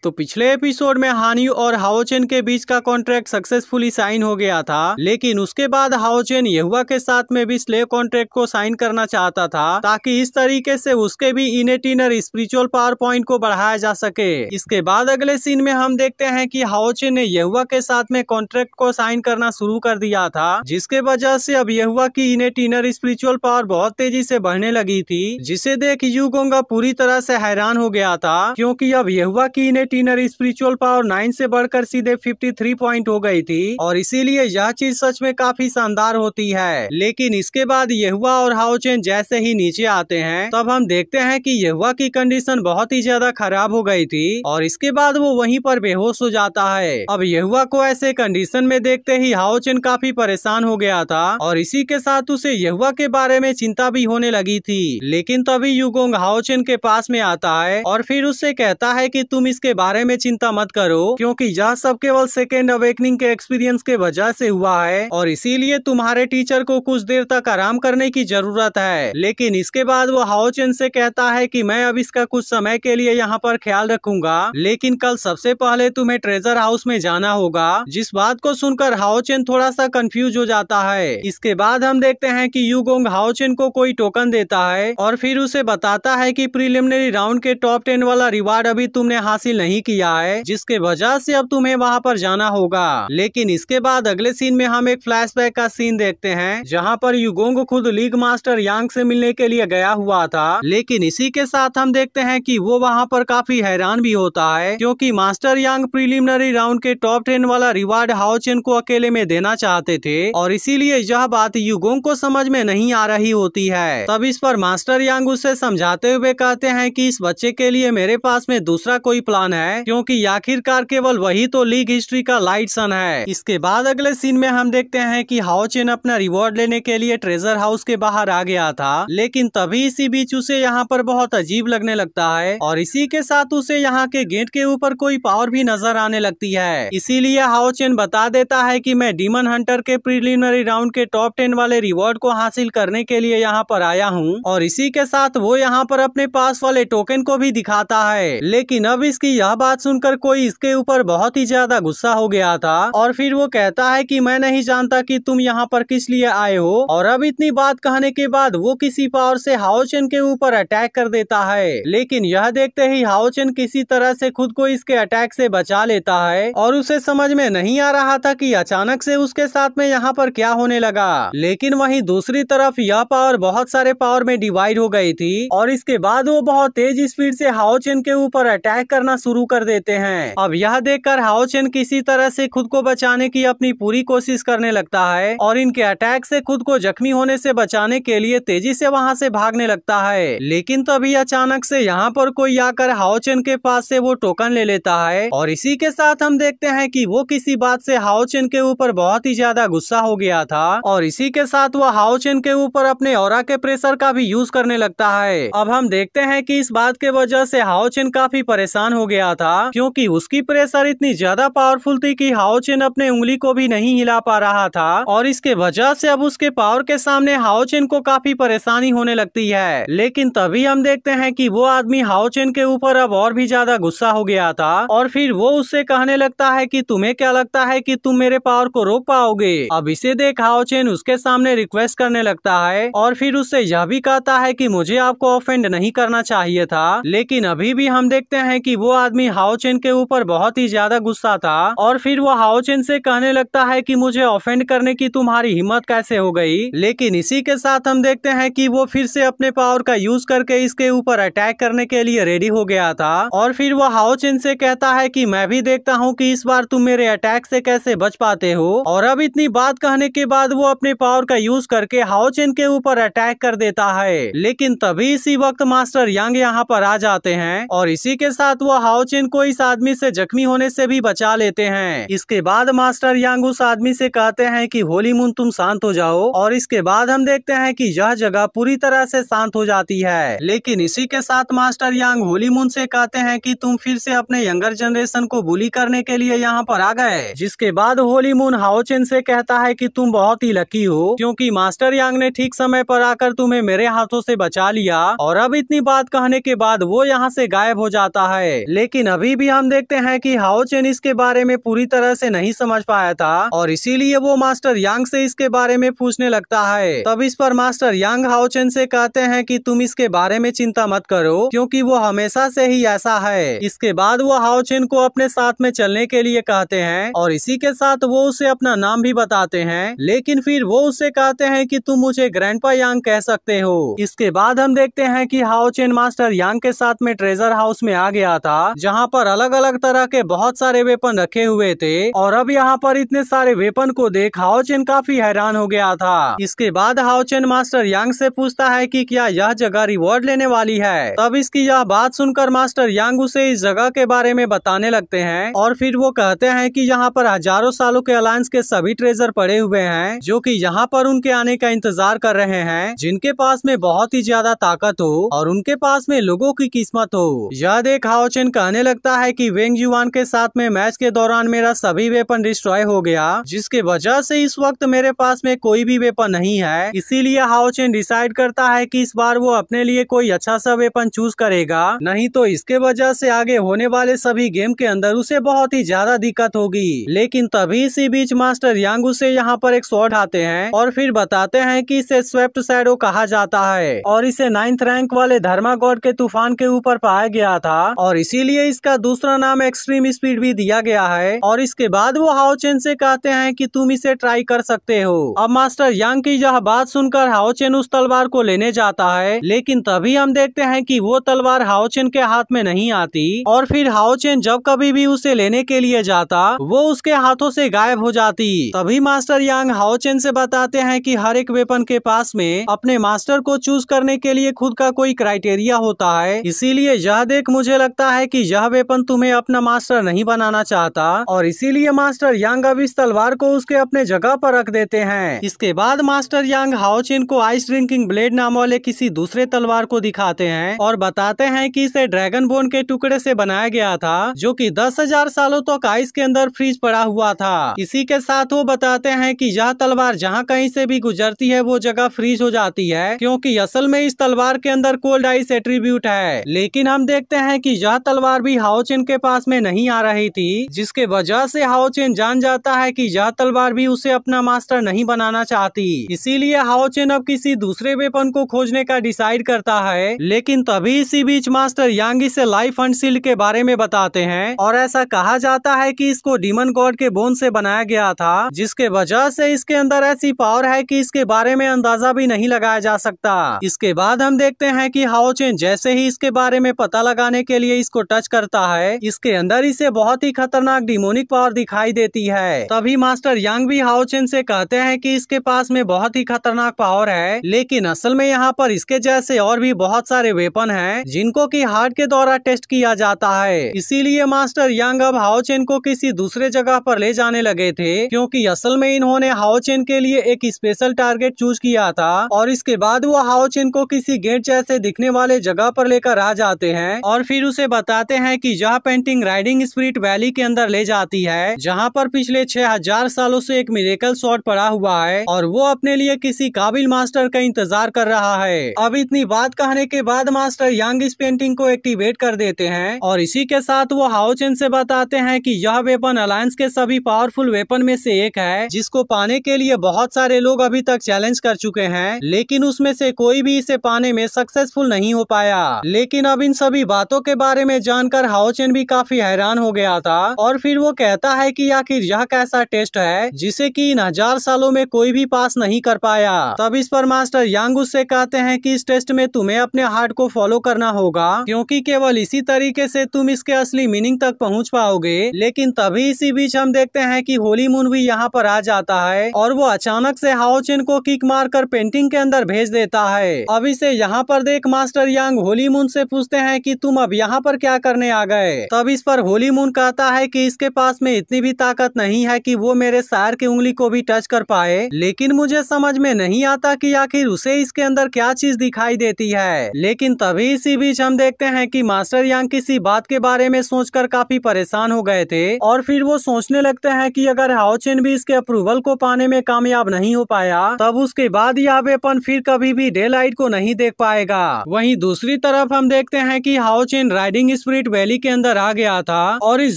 तो पिछले एपिसोड में हान्यू और हाओचेन के बीच का कॉन्ट्रैक्ट सक्सेसफुली साइन हो गया था, लेकिन उसके बाद हाओचेन येहुआ के साथ में भी स्लेव कॉन्ट्रैक्ट को साइन करना चाहता था ताकि इस तरीके से उसके भी इनेट इनर स्पिरिचुअल पावर पॉइंट को बढ़ाया जा सके। इसके बाद अगले सीन में हम देखते हैं कि हाओचेन ने येहुआ के साथ में कॉन्ट्रैक्ट को साइन करना शुरू कर दिया था, जिसके वजह से अब येहुआ की इनेट इनर स्पिरिचुअल पावर बहुत तेजी से बढ़ने लगी थी, जिसे देख युगोंगा पूरी तरह से हैरान हो गया था, क्योंकि अब येहुआ की इनेट इनर स्पिरिचुअल पावर 9 से बढ़कर सीधे 53 पॉइंट हो गई थी और इसीलिए यह चीज सच में काफी शानदार होती है। लेकिन इसके बाद येहुआ और हाओचेन जैसे ही नीचे आते हैं तब हम देखते हैं कि येहुआ की कंडीशन बहुत ही ज्यादा खराब हो गई थी और इसके बाद वो वहीं पर बेहोश हो जाता है। अब येहुआ को ऐसे कंडीशन में देखते ही हाओचेन काफी परेशान हो गया था और इसी के साथ उसे येहुआ के बारे में चिंता भी होने लगी थी। लेकिन तभी युगोंग हाओचेन के पास में आता है और फिर उससे कहता है कि तुम इसके बारे में चिंता मत करो, क्योंकि यह सब केवल सेकेंड अवेकनिंग के एक्सपीरियंस के वजह से हुआ है और इसीलिए तुम्हारे टीचर को कुछ देर तक आराम करने की जरूरत है। लेकिन इसके बाद वो हाओचेन से कहता है कि मैं अब इसका कुछ समय के लिए यहाँ पर ख्याल रखूंगा, लेकिन कल सबसे पहले तुम्हें ट्रेजर हाउस में जाना होगा। जिस बात को सुनकर हाओचेन थोड़ा सा कंफ्यूज हो जाता है। इसके बाद हम देखते हैं कि युगोंग हाओचेन को कोई टोकन देता है और फिर उसे बताता है कि प्रीलिमिनरी राउंड के टॉप 10 वाला रिवार्ड अभी तुमने हासिल नहीं किया है, जिसके वजह से अब तुम्हें वहां पर जाना होगा। लेकिन इसके बाद अगले सीन में हम एक फ्लैशबैक का सीन देखते हैं जहां पर युगोंग खुद लीग मास्टर यांग से मिलने के लिए गया हुआ था। लेकिन इसी के साथ हम देखते हैं कि वो वहां पर काफी हैरान भी होता है, क्योंकि मास्टर यांग प्रीलिमिनरी राउंड के टॉप 10 वाला रिवार्ड हाओचेन को अकेले में देना चाहते थे और इसीलिए यह बात युगोंग को समझ में नहीं आ रही होती है। तब इस पर मास्टर यांग उसे समझाते हुए कहते हैं कि इस बच्चे के लिए मेरे पास में दूसरा कोई प्लान है, क्योंकि आखिरकार केवल वही तो लीग हिस्ट्री का लाइट सन है। इसके बाद अगले सीन में हम देखते हैं कि हाओचेन अपना रिवॉर्ड लेने के लिए ट्रेजर हाउस के बाहर आ गया था, लेकिन तभी इसी बीच उसे यहाँ पर बहुत अजीब लगने लगता है और इसी के साथ उसे यहाँ के गेट के ऊपर कोई पावर भी नजर आने लगती है। इसीलिए हाओचेन बता देता है कि मैं डीमन हंटर के प्रीलिमिनरी राउंड के टॉप 10 वाले रिवॉर्ड को हासिल करने के लिए यहाँ पर आया हूँ और इसी के साथ वो यहाँ पर अपने पास वाले टोकन को भी दिखाता है। लेकिन अब इसकी यह बात सुनकर कोई इसके ऊपर बहुत ही ज्यादा गुस्सा हो गया था और फिर वो कहता है कि मैं नहीं जानता कि तुम यहाँ पर किस लिए आए हो। और अब इतनी बात कहने के बाद वो किसी पावर से हाओचेन के ऊपर अटैक कर देता है, लेकिन यह देखते ही हाओचेन किसी तरह से खुद को इसके अटैक से बचा लेता है और उसे समझ में नहीं आ रहा था कि अचानक से उसके साथ में यहाँ पर क्या होने लगा। लेकिन वहीं दूसरी तरफ यह पावर बहुत सारे पावर में डिवाइड हो गई थी और इसके बाद वो बहुत तेज स्पीड से हाओचेन के ऊपर अटैक करना शुरू कर देते हैं। अब यह देखकर हाओचेन किसी तरह से खुद को बचाने की अपनी पूरी कोशिश करने लगता है और इनके अटैक से खुद को जख्मी होने से बचाने के लिए तेजी से वहां से भागने लगता है। लेकिन तभी अचानक से यहाँ पर कोई आकर हाओचेन के पास से वो टोकन ले लेता है और इसी के साथ हम देखते हैं कि वो किसी बात से हाओचेन के ऊपर बहुत ही ज्यादा गुस्सा हो गया था और इसी के साथ वो हाओचेन के ऊपर अपने ऑरा के प्रेशर का भी यूज करने लगता है। अब हम देखते हैं कि इस बात के वजह से हाओचेन काफी परेशान हो गया था, क्योंकि उसकी प्रेशर इतनी ज्यादा पावरफुल थी कि हाओचेन अपने उंगली को भी नहीं हिला पा रहा था और इसके वजह से अब उसके पावर के सामने हाओचेन को काफी परेशानी होने लगती है। लेकिन तभी हम देखते हैं कि वो आदमी हाओचेन के ऊपर अब और भी ज्यादा गुस्सा हो गया था और फिर वो उससे कहने लगता है कि तुम्हें क्या लगता है कि तुम मेरे पावर को रोक पाओगे। अब इसे देख हाओचेन उसके सामने रिक्वेस्ट करने लगता है और फिर उससे यह भी कहता है कि मुझे आपको ऑफेंड नहीं करना चाहिए था। लेकिन अभी भी हम देखते हैं कि वो आदमी हाओचेन के ऊपर बहुत ही ज्यादा गुस्सा था और फिर वो हाओचेन से कहने लगता है कि मुझे ऑफेंड करने की तुम्हारी हिम्मत कैसे हो गई। लेकिन इसी के साथ हम देखते हैं कि वो फिर से अपने पावर का यूज करके इसके ऊपर अटैक करने के लिए रेडी हो गया था और फिर वो हाओचेन से कहता है कि मैं भी देखता हूँ कि इस बार तुम मेरे अटैक से कैसे बच पाते हो। और अब इतनी बात कहने के बाद वो अपने पावर का यूज करके हाओचेन के ऊपर अटैक कर देता है। लेकिन तभी इसी वक्त मास्टर यांग यहाँ पर आ जाते हैं और इसी के साथ वो हाओचेन को इस आदमी से जख्मी होने से भी बचा लेते हैं। इसके बाद मास्टर यांग उस आदमी से कहते हैं कि होली मून तुम शांत हो जाओ और इसके बाद हम देखते हैं कि यह जगह पूरी तरह से शांत हो जाती है। लेकिन इसी के साथ मास्टर यांग होली मून से कहते हैं कि तुम फिर से अपने यंगर जनरेशन को बुली करने के लिए यहाँ पर आ गए। जिसके बाद होली मून हाओचेन से कहता है कि तुम बहुत ही लकी हो, क्योंकि मास्टर यांग ने ठीक समय पर आकर तुम्हें मेरे हाथों से बचा लिया। और अब इतनी बात कहने के बाद वो यहाँ से गायब हो जाता है। लेकिन लेकिन अभी भी हम देखते हैं कि हाओ चेन इसके बारे में पूरी तरह से नहीं समझ पाया था और इसीलिए वो मास्टर यांग से इसके बारे में पूछने लगता है। तब इस पर मास्टर यांग हाओ चेन से कहते हैं कि तुम इसके बारे में चिंता मत करो क्योंकि वो हमेशा से ही ऐसा है। इसके बाद वो हाओ चेन को अपने साथ में चलने के लिए कहते हैं और इसी के साथ वो उसे अपना नाम भी बताते हैं, लेकिन फिर वो उससे कहते हैं कि तुम मुझे ग्रैंडपा यांग कह सकते हो। इसके बाद हम देखते हैं कि हाओ चेन मास्टर यांग के साथ में ट्रेजर हाउस में आ गया था जहाँ पर अलग अलग तरह के बहुत सारे वेपन रखे हुए थे और अब यहाँ पर इतने सारे वेपन को देख हाओ चेन काफी हैरान हो गया था। इसके बाद हाओ चेन मास्टर यांग से पूछता है कि क्या यह जगह रिवॉर्ड लेने वाली है। तब इसकी यह बात सुनकर मास्टर यांग उसे इस जगह के बारे में बताने लगते हैं और फिर वो कहते हैं कि यहाँ पर हजारों सालों के अलायंस के सभी ट्रेजर पड़े हुए हैं जो कि यहाँ पर उनके आने का इंतजार कर रहे हैं, जिनके पास में बहुत ही ज्यादा ताकत हो और उनके पास में लोगों की किस्मत हो। यह देख हाओ चेन कहने लगता है कि वेंग जुआन के साथ में मैच के दौरान मेरा सभी वेपन डिस्ट्रॉय हो गया, जिसके वजह से इस वक्त मेरे पास में कोई भी वेपन नहीं है। इसीलिए हाओ चेन डिसाइड करता है कि इस बार वो अपने लिए कोई अच्छा सा वेपन चूज करेगा, नहीं तो इसके वजह से आगे होने वाले सभी गेम के अंदर उसे बहुत ही ज्यादा दिक्कत होगी। लेकिन तभी इसी बीच मास्टर यांग उसे यहाँ पर एक शॉट आते हैं और फिर बताते हैं कि इसे स्वेप्ट शैडो कहा जाता है और इसे 9th रैंक वाले धर्मा गॉड के तूफान के ऊपर पाया गया था और इसीलिए इसका दूसरा नाम एक्सट्रीम स्पीड भी दिया गया है। और इसके बाद वो हाओ चेन से कहते हैं कि तुम इसे ट्राई कर सकते हो। अब मास्टर यांग की यह बात सुनकर हाओ चेन उस तलवार को लेने जाता है, लेकिन तभी हम देखते हैं कि वो तलवार हाओ चेन के हाथ में नहीं आती और फिर हाओ चेन जब कभी भी उसे लेने के लिए जाता वो उसके हाथों से गायब हो जाती। तभी मास्टर यांग हाओ चेन से बताते हैं कि हर एक वेपन के पास में अपने मास्टर को चूज करने के लिए खुद का कोई क्राइटेरिया होता है, इसीलिए यह देख मुझे लगता है कि यह वेपन तुम्हें अपना मास्टर नहीं बनाना चाहता और इसीलिए मास्टर यांग अब इस तलवार को उसके अपने जगह पर रख देते हैं। इसके बाद मास्टर यांग हाओ चेन को आइस ड्रिंकिंग ब्लेड नाम वाले किसी दूसरे तलवार को दिखाते हैं और बताते हैं कि इसे ड्रैगन बोन के टुकड़े से बनाया गया था जो कि 10,000 सालों तक आइस के अंदर फ्रीज पड़ा हुआ था। इसी के साथ वो बताते हैं कि यह तलवार जहाँ कहीं से भी गुजरती है वो जगह फ्रीज हो जाती है क्योंकि असल में इस तलवार के अंदर कोल्ड आइस एट्रीब्यूट है। लेकिन हम देखते हैं कि यह तलवार भी हाओ चेन के पास में नहीं आ रही थी, जिसके वजह से हाओ चेन जान जाता है कि यह तलवार भी उसे अपना मास्टर नहीं बनाना चाहती। इसीलिए हाओ चेन अब किसी दूसरे वेपन को खोजने का डिसाइड करता है। लेकिन तभी इसी बीच मास्टर यांग इसे लाइफ अनसील्ड के बारे में बताते हैं और ऐसा कहा जाता है कि इसको डीमन गॉड के बोन से बनाया गया था, जिसके वजह से इसके अंदर ऐसी पावर है कि इसके बारे में अंदाजा भी नहीं लगाया जा सकता। इसके बाद हम देखते हैं कि हाओ चेन जैसे ही इसके बारे में पता लगाने के लिए इसको टच करता है, इसके अंदर इसे बहुत ही खतरनाक डिमोनिक पावर दिखाई देती है। तभी मास्टर यांग भी हाओ चेन से कहते हैं कि इसके पास में बहुत ही खतरनाक पावर है, लेकिन असल में यहाँ पर इसके जैसे और भी बहुत सारे वेपन हैं जिनको कि हार्ट के द्वारा टेस्ट किया जाता है। इसीलिए मास्टर यांग अब हाओ चेन को किसी दूसरे जगह पर ले जाने लगे थे क्योंकि असल में इन्होंने हाओ चेन के लिए एक स्पेशल टारगेट चूज किया था और इसके बाद वो हाओ चेन को किसी गेट जैसे दिखने वाले जगह पर लेकर आ जाते हैं और फिर उसे बताते हैं कि यह पेंटिंग राइडिंग स्पिरिट वैली के अंदर ले जाती है जहाँ पर पिछले 6000 सालों से एक मिरेकल स्वॉर्ड पड़ा हुआ है और वो अपने लिए किसी काबिल मास्टर का इंतजार कर रहा है। अब इतनी बात कहने के बाद मास्टर यांग इस पेंटिंग को एक्टिवेट कर देते हैं और इसी के साथ वो हाओ चेन से बताते हैं कि यह वेपन अलायंस के सभी पावरफुल वेपन में से एक है जिसको पाने के लिए बहुत सारे लोग अभी तक चैलेंज कर चुके हैं, लेकिन उसमें से कोई भी इसे पाने में सक्सेसफुल नहीं हो पाया। लेकिन अब इन सभी बातों के बारे में जानकर हाओ चेन भी काफी हैरान हो गया था और फिर वो कहता है कि आखिर यह कैसा टेस्ट है जिसे कि इन 1000 सालों में कोई भी पास नहीं कर पाया। तब इस पर मास्टर यांग उससे कहते हैं कि इस टेस्ट में तुम्हें अपने हार्ट को फॉलो करना होगा क्योंकि केवल इसी तरीके से तुम इसके असली मीनिंग तक पहुंच पाओगे। लेकिन तभी इसी बीच हम देखते हैं कि होली मून भी यहाँ पर आ जाता है और वो अचानक से हाओ चेन को किक मारकर पेंटिंग के अंदर भेज देता है। अब इसे यहाँ पर देख मास्टर यांग होली मून से पूछते हैं कि तुम अब यहाँ पर क्या करने आ गए। तब इस पर होली मून कहता है कि इसके पास में इतनी भी ताकत नहीं है कि वो मेरे शायर की उंगली को भी टच कर पाए, लेकिन मुझे समझ में नहीं आता कि आखिर उसे इसके अंदर क्या चीज दिखाई देती है। लेकिन तभी इसी बीच हम देखते हैं कि मास्टर यांग किसी बात के बारे में सोचकर काफी परेशान हो गए थे और फिर वो सोचने लगते हैं कि अगर हाओ चेन भी इसके अप्रूवल को पाने में कामयाब नहीं हो पाया तब उसके बाद यह वेपन फिर कभी भी डे लाइट को नहीं देख पाएगा। वहीं दूसरी तरफ हम देखते हैं कि हाओ chain riding spirit night valley के अंदर आ गया था और इस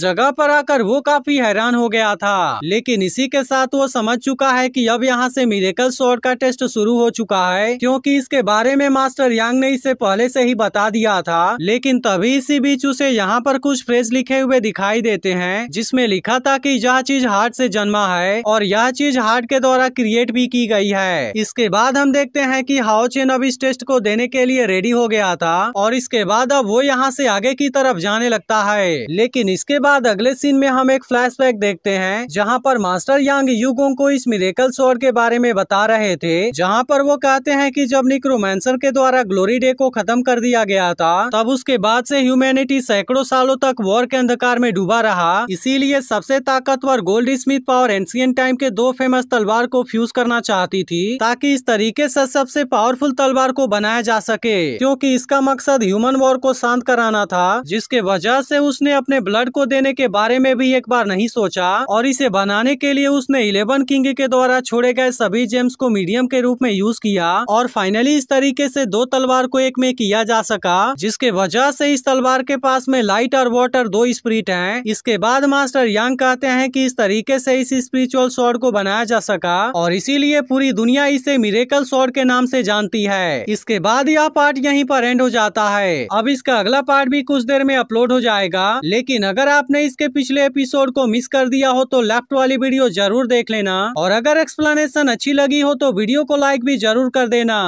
जगह पर आकर वो काफी हैरान हो गया था। लेकिन इसी के साथ वो समझ चुका है कि अब यहाँ से मिरेकल स्वॉर्ड का टेस्ट शुरू हो चुका है, क्योंकि इसके बारे में मास्टर यांग ने इसे पहले से ही बता दिया था। लेकिन तभी इसी बीच उसे यहाँ पर कुछ फ्रेज लिखे हुए दिखाई देते हैं, जिसमें लिखा था कि यह चीज हार्ट से जन्मा है और यह चीज हार्ट के द्वारा क्रिएट भी की गई है। इसके बाद हम देखते हैं कि हाओ चेन अब इस टेस्ट को देने के लिए रेडी हो गया था और इसके बाद अब वो यहाँ से आगे की तरफ जाने लगता है। लेकिन इसके बाद अगले सीन में हम एक फ्लैशबैक देखते हैं, जहाँ पर मास्टर यांग युगोंग को इस मिरेकल स्वॉर्ड के बारे में बता रहे थे, जहाँ पर वो कहते हैं कि जब निक्रोमैंसर के द्वारा ग्लोरी डे को खत्म कर दिया गया था, तब उसके बाद से ह्यूमैनिटी सैकड़ों सालों तक वॉर के अंधकार में डूबा रहा। इसीलिए सबसे ताकतवर गोल्ड स्मिथ और एंशिएंट टाइम के दो फेमस तलवार को फ्यूज करना चाहती थी, ताकि इस तरीके से सबसे पावरफुल तलवार को बनाया जा सके, क्योंकि इसका मकसद ह्यूमन वॉर को शांत कराना था, जिसके वजह से उसने अपने ब्लड को देने के बारे में भी एक बार नहीं सोचा और इसे बनाने के लिए उसने 11 किंग के द्वारा छोड़े गए सभी जेम्स को मीडियम के रूप में यूज किया और फाइनली इस तरीके से दो तलवार को एक में किया जा सका, जिसके वजह से इस तलवार के पास में लाइट और वाटर दो स्पिरिट हैं। इसके बाद मास्टर यांग कहते हैं कि इस तरीके से इस स्पिरिचुअल स्वॉर्ड को बनाया जा सका और इसीलिए पूरी दुनिया इसे मिरेकल स्वॉर्ड के नाम से जानती है। इसके बाद यह पार्ट यहीं पर एंड हो जाता है। अब इसका अगला पार्ट भी कुछ देर में अपलोड हो जाएगा, लेकिन अगर आपने इसके पिछले एपिसोड को मिस कर दिया हो तो लेफ्ट वाली वीडियो जरूर देख लेना और अगर एक्सप्लेनेशन अच्छी लगी हो तो वीडियो को लाइक भी जरूर कर देना।